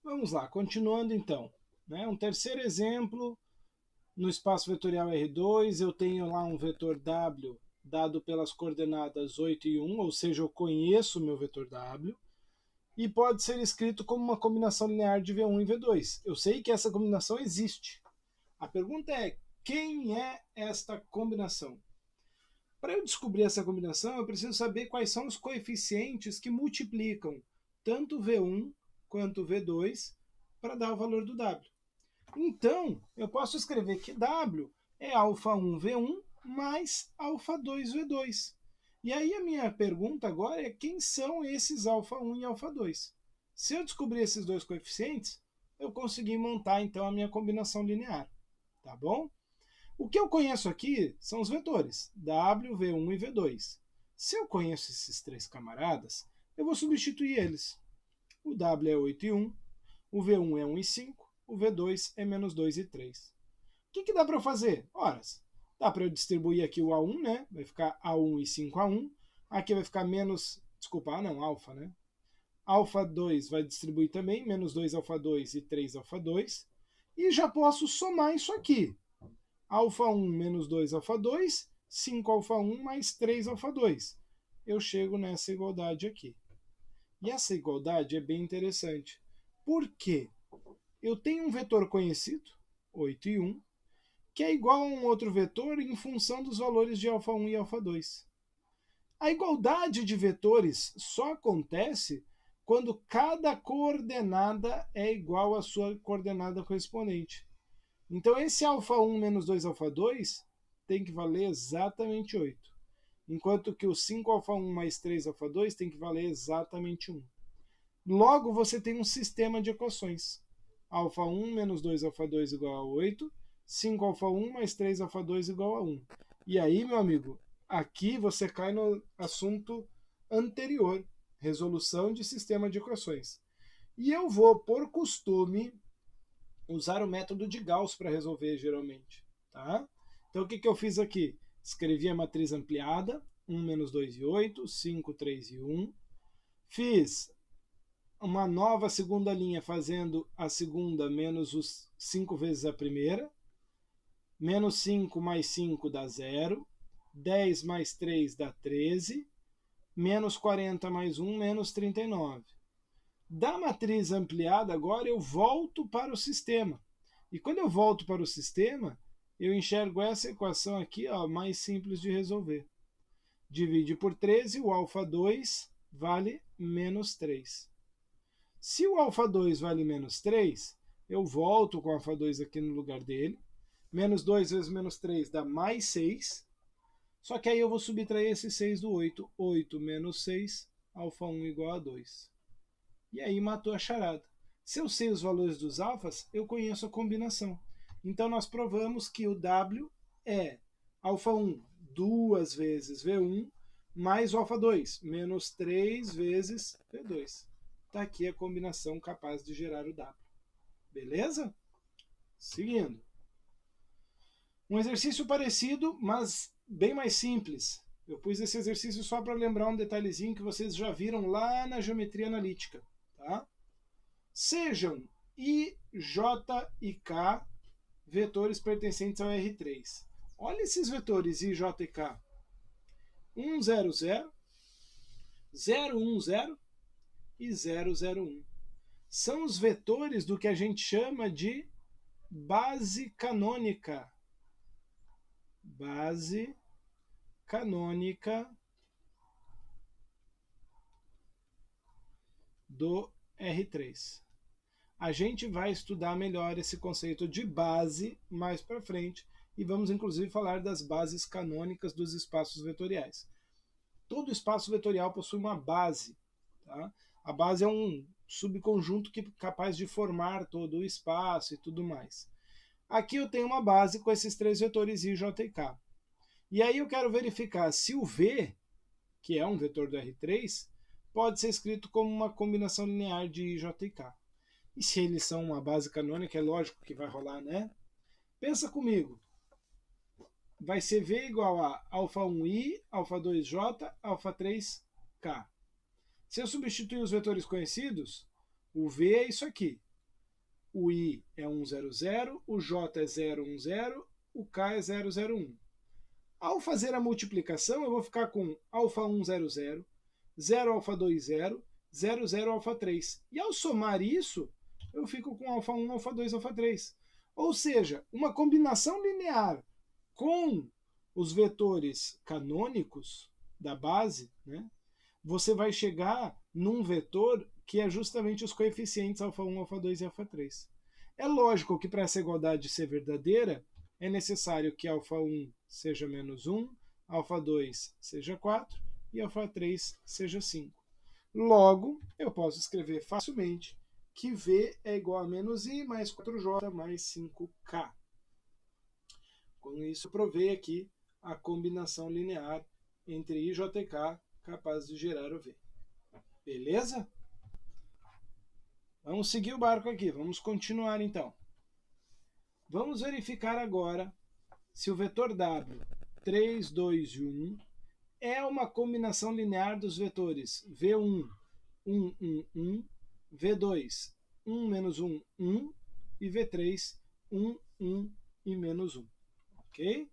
Vamos lá, continuando então. Né? Um terceiro exemplo, no espaço vetorial R2, eu tenho lá um vetor W dado pelas coordenadas 8 e 1, ou seja, eu conheço o meu vetor W, e pode ser escrito como uma combinação linear de V1 e V2. Eu sei que essa combinação existe. A pergunta é, quem é esta combinação? Para eu descobrir essa combinação, eu preciso saber quais são os coeficientes que multiplicam tanto V1 quanto V2 para dar o valor do W. Então, eu posso escrever que W é α1V1 mais α2V2. E aí a minha pergunta agora é quem são esses α1 e α2? Se eu descobrir esses dois coeficientes, eu consegui montar então a minha combinação linear. Tá bom? O que eu conheço aqui são os vetores, W, V1 e V2. Se eu conheço esses três camaradas, eu vou substituir eles. O W é 8 e 1, o V1 é 1 e 5, o V2 é menos 2 e 3. O que dá para fazer? Ora, dá para eu distribuir aqui o A1, né? Vai ficar A1 e 5A1. Aqui vai ficar menos, desculpa, não, alfa, né? Alfa 2 vai distribuir também, menos 2 alfa 2 e 3 alfa 2. E já posso somar isso aqui. Alfa 1 menos 2 alfa 2, 5 alfa 1 mais 3 alfa 2. Eu chego nessa igualdade aqui. E essa igualdade é bem interessante. Por quê? Eu tenho um vetor conhecido, 8 e 1, que é igual a um outro vetor em função dos valores de alfa 1 e alfa 2. A igualdade de vetores só acontece quando cada coordenada é igual à sua coordenada correspondente. Então esse alfa 1 menos 2 alfa 2 tem que valer exatamente 8. Enquanto que o 5 alfa 1 mais 3 alfa 2 tem que valer exatamente 1. Logo, você tem um sistema de equações. Alfa 1 menos 2 alfa 2 igual a 8, 5 alfa 1 mais 3 alfa 2 igual a 1. E aí, meu amigo, aqui você cai no assunto anterior, resolução de sistema de equações. E eu vou, por costume, usar o método de Gauss para resolver, geralmente. Tá? Então, o que eu fiz aqui? Escrevi a matriz ampliada, 1 menos 2 e 8, 5, 3 e 1. Fiz uma nova segunda linha fazendo a segunda menos os 5 vezes a primeira. Menos 5 mais 5 dá 0. 10 mais 3 dá 13. Menos 40 mais 1, menos 39. Da matriz ampliada, agora eu volto para o sistema. E quando eu volto para o sistema, eu enxergo essa equação aqui, ó, mais simples de resolver. Divide por 13, o alfa 2 vale menos 3. Se o alfa 2 vale menos 3, eu volto com o alfa 2 aqui no lugar dele. Menos 2 vezes menos 3 dá mais 6. Só que aí eu vou subtrair esse 6 do 8. 8 menos 6, alfa 1 igual a 2. E aí matou a charada. Se eu sei os valores dos alfas, eu conheço a combinação. Então nós provamos que o W é alfa 1 duas vezes V1 mais o alfa 2, menos 3 vezes V2. Está aqui a combinação capaz de gerar o W. Beleza? Seguindo. Um exercício parecido, mas bem mais simples. Eu pus esse exercício só para lembrar um detalhezinho que vocês já viram lá na geometria analítica. Tá? Sejam I, J e K vetores pertencentes ao R3. Olha esses vetores I, J e K. 1, 0, 0, 0, 1, 0 e 0, 0, 1. São os vetores do que a gente chama de base canônica. Base canônica do R3. A gente vai estudar melhor esse conceito de base mais para frente e vamos inclusive falar das bases canônicas dos espaços vetoriais. Todo espaço vetorial possui uma base. Tá? A base é um subconjunto que é capaz de formar todo o espaço e tudo mais. Aqui eu tenho uma base com esses três vetores I, J e K. E aí eu quero verificar se o V, que é um vetor do R3, pode ser escrito como uma combinação linear de I, J e K. E se eles são uma base canônica, é lógico que vai rolar, né? Pensa comigo. Vai ser V igual a α1i, α2j, α3k. Se eu substituir os vetores conhecidos, o V é isso aqui. o I é 1, 0, 0, o J é 0, 1, 0, o K é 0, 0, 1. Ao fazer a multiplicação, eu vou ficar com alfa 1, 0, 0, 0, alfa 2, 0, 0, 0, alfa 3. E ao somar isso, eu fico com alfa 1, alfa 2, alfa 3. Ou seja, uma combinação linear com os vetores canônicos da base, né, você vai chegar num vetor que é justamente os coeficientes alfa 1, alfa 2 e alfa 3. É lógico que para essa igualdade ser verdadeira, é necessário que alfa 1 seja menos 1, alfa 2 seja 4 e alfa 3 seja 5. Logo, eu posso escrever facilmente que V é igual a menos I mais 4J mais 5K. Com isso, eu provei aqui a combinação linear entre I, J e K capaz de gerar o V. Beleza? Vamos seguir o barco aqui, vamos continuar então. Vamos verificar agora se o vetor W, 3, 2 e 1, é uma combinação linear dos vetores V1, 1, 1, 1, V2, 1, menos 1, 1 e V3, 1, 1 e menos 1. Ok?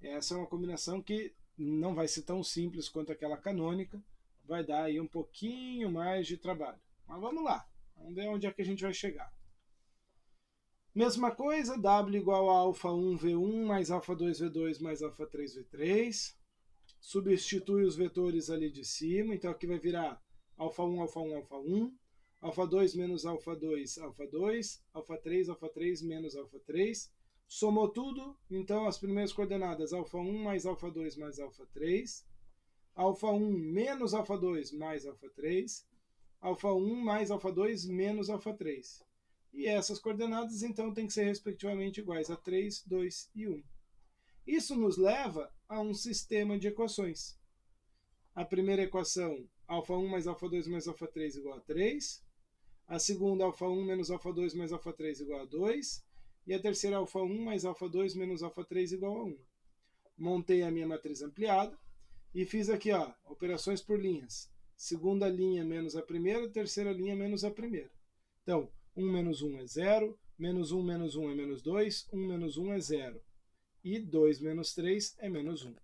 Essa é uma combinação que não vai ser tão simples quanto aquela canônica, vai dar aí um pouquinho mais de trabalho. Mas vamos lá, vamos ver onde é que a gente vai chegar. Mesma coisa, W igual a alfa 1 V1 mais alfa 2 V2 mais alfa 3 V3. Substitui os vetores ali de cima, então aqui vai virar alfa 1, alfa 1, alfa 1, alfa 2 menos alfa 2, alfa 2, alfa 3 menos alfa 3. Somou tudo, então as primeiras coordenadas alfa 1 mais alfa 2 mais alfa 3, alfa 1 menos alfa 2 mais alfa 3, alfa 1 mais alfa 2 menos alfa 3. E essas coordenadas, então, têm que ser respectivamente iguais a 3, 2 e 1. Isso nos leva a um sistema de equações. A primeira equação, alfa 1 mais alfa 2 mais alfa 3 igual a 3. A segunda, alfa 1 menos alfa 2 mais alfa 3 igual a 2. E a terceira, alfa 1 mais alfa 2 menos alfa 3 igual a 1. Montei a minha matriz ampliada e fiz aqui, ó, operações por linhas. Segunda linha menos a primeira, terceira linha menos a primeira. Então, 1 menos 1 é 0, menos 1 menos 1 é menos 2, 1 menos 1 é 0. E 2 menos 3 é menos 1.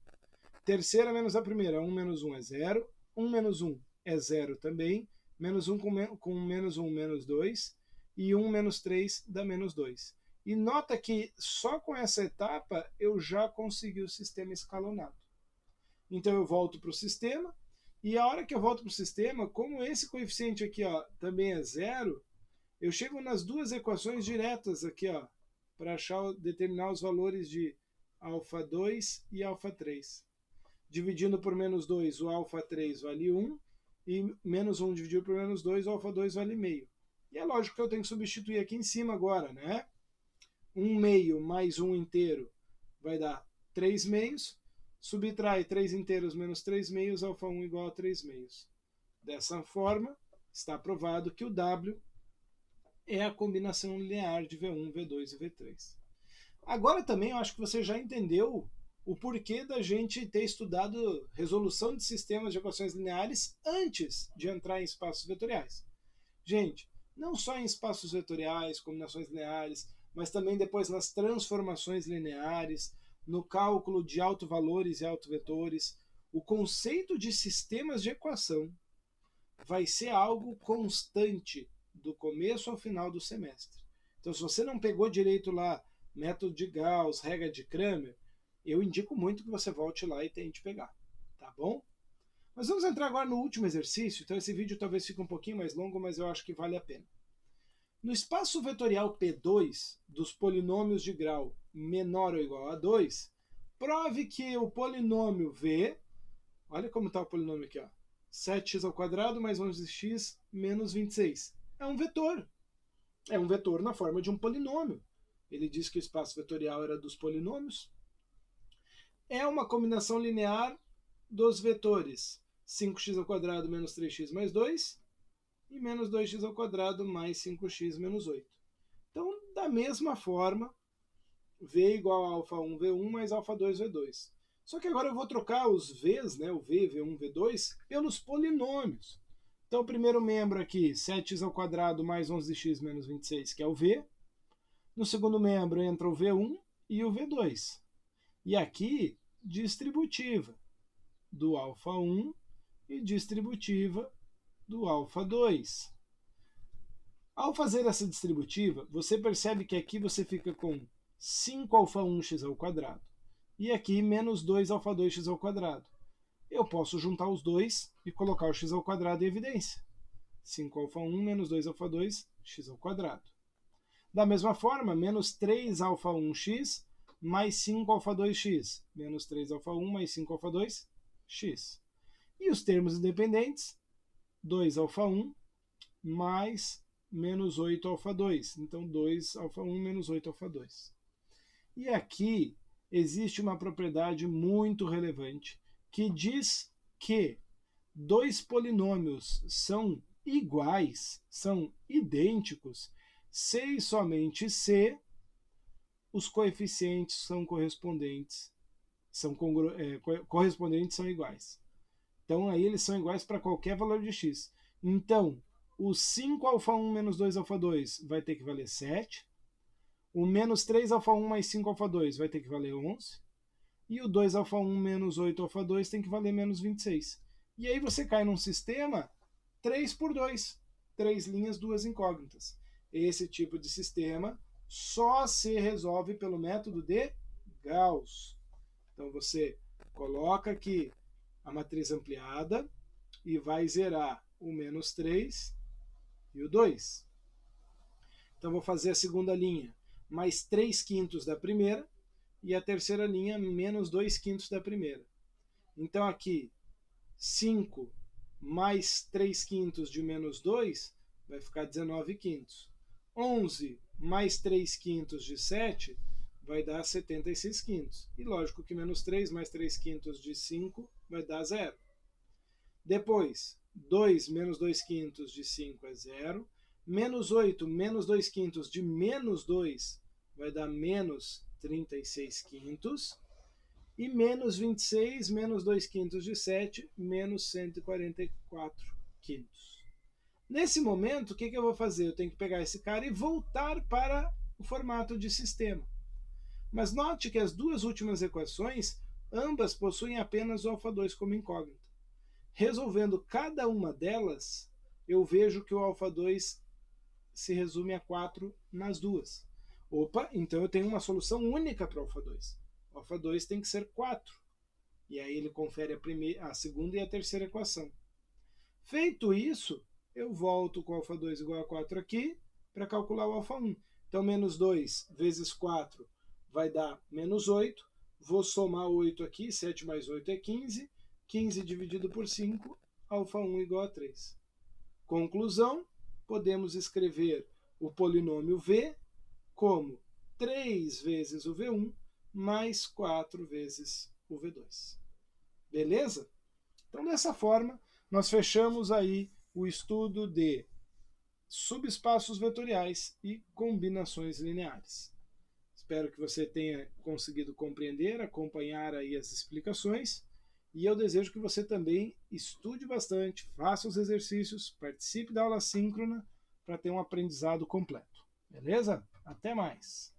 Terceira menos a primeira, 1 menos 1 é 0, 1 menos 1 é 0 também, menos 1 com menos 1, menos 2, e 1 menos 3 dá menos 2. E nota que só com essa etapa eu já consegui o sistema escalonado. Então eu volto para o sistema, e a hora que eu volto para o sistema, como esse coeficiente aqui ó, também é 0, eu chego nas duas equações diretas aqui, ó, para determinar os valores de alfa 2 e alfa 3. Dividindo por menos 2, o alfa 3 vale 1, e menos 1 dividido por menos 2, o alfa 2 vale meio. E é lógico que eu tenho que substituir aqui em cima agora, né? 1 meio mais 1 inteiro vai dar 3 meios. Subtrai 3 inteiros menos 3 meios, alfa 1 igual a 3 meios. Dessa forma, está provado que o W é a combinação linear de V1, V2 e V3. Agora também eu acho que você já entendeu o porquê da gente ter estudado resolução de sistemas de equações lineares antes de entrar em espaços vetoriais. Gente, não só em espaços vetoriais, combinações lineares, mas também depois nas transformações lineares, no cálculo de autovalores e autovetores, o conceito de sistemas de equação vai ser algo constante do começo ao final do semestre. Então, se você não pegou direito lá método de Gauss, regra de Cramer, eu indico muito que você volte lá e tente pegar, tá bom? Mas vamos entrar agora no último exercício, então esse vídeo talvez fique um pouquinho mais longo, mas eu acho que vale a pena. No espaço vetorial P2 dos polinômios de grau menor ou igual a 2, prove que o polinômio V, olha como está o polinômio aqui, ó, 7x ao quadrado mais 11x menos 26. É um vetor. É um vetor na forma de um polinômio. Ele diz que o espaço vetorial era dos polinômios. É uma combinação linear dos vetores 5x ao quadrado menos 3x mais 2 e menos 2x ao quadrado mais 5x menos 8. Então, da mesma forma, V igual a alfa 1, V1 mais alfa 2, V2. Só que agora eu vou trocar os V's, né, o V, V1, V2, pelos polinômios. Então, o primeiro membro aqui, 7x² mais 11x menos 26, que é o V. No segundo membro entra o V1 e o V2. E aqui, distributiva do α1 e distributiva do α2. Ao fazer essa distributiva, você percebe que aqui você fica com 5α1x² e aqui menos 2α2x². Eu posso juntar os dois e colocar o x² em evidência. 5α1 menos 2α2x². Da mesma forma, menos 3α1x mais 5α2x. Menos 3α1 mais 5α2x. E os termos independentes, 2α1 mais menos 8α2. Então, 2α1 menos 8α2. E aqui existe uma propriedade muito relevante que diz que dois polinômios são iguais, são idênticos, se e somente se os coeficientes são correspondentes, correspondentes são iguais. Então, aí eles são iguais para qualquer valor de x. Então, o 5α1 menos 2α2 vai ter que valer 7. O menos 3α1 mais 5α2 vai ter que valer 11. E o 2α1 menos 8α2 tem que valer menos 26. E aí você cai num sistema 3 por 2. 3 linhas, 2 incógnitas. Esse tipo de sistema só se resolve pelo método de Gauss. Então você coloca aqui a matriz ampliada e vai zerar o menos 3 e o 2. Então vou fazer a segunda linha mais 3/5 da primeira e a terceira linha menos 2/5 da primeira. Então aqui 5 mais 3/5 de menos 2 vai ficar 19/5. 11 mais 3/5 de 7 vai dar 76/5. E lógico que menos 3 mais 3/5 de 5 vai dar 0. Depois, 2 menos 2/5 de 5 é 0. Menos 8 menos 2/5 de menos 2 vai dar menos 36/5. E menos 26 menos 2/5 de 7, menos 144/5. Nesse momento, o que eu vou fazer? Eu tenho que pegar esse cara e voltar para o formato de sistema. Mas note que as duas últimas equações, ambas possuem apenas o α2 como incógnita. Resolvendo cada uma delas, eu vejo que o α2 se resume a 4 nas duas. Opa, então eu tenho uma solução única para o α2. O α2 tem que ser 4. E aí ele confere a segunda e a terceira equação. Feito isso, eu volto com o α2 igual a 4 aqui para calcular o α1. Então, menos 2 vezes 4 vai dar menos 8. Vou somar 8 aqui, 7 mais 8 é 15. 15 dividido por 5, α1 igual a 3. Conclusão, podemos escrever o polinômio V como 3 vezes o V1 mais 4 vezes o V2. Beleza? Então, dessa forma, nós fechamos aí o estudo de subespaços vetoriais e combinações lineares. Espero que você tenha conseguido compreender, acompanhar aí as explicações, e eu desejo que você também estude bastante, faça os exercícios, participe da aula síncrona para ter um aprendizado completo. Beleza? Até mais!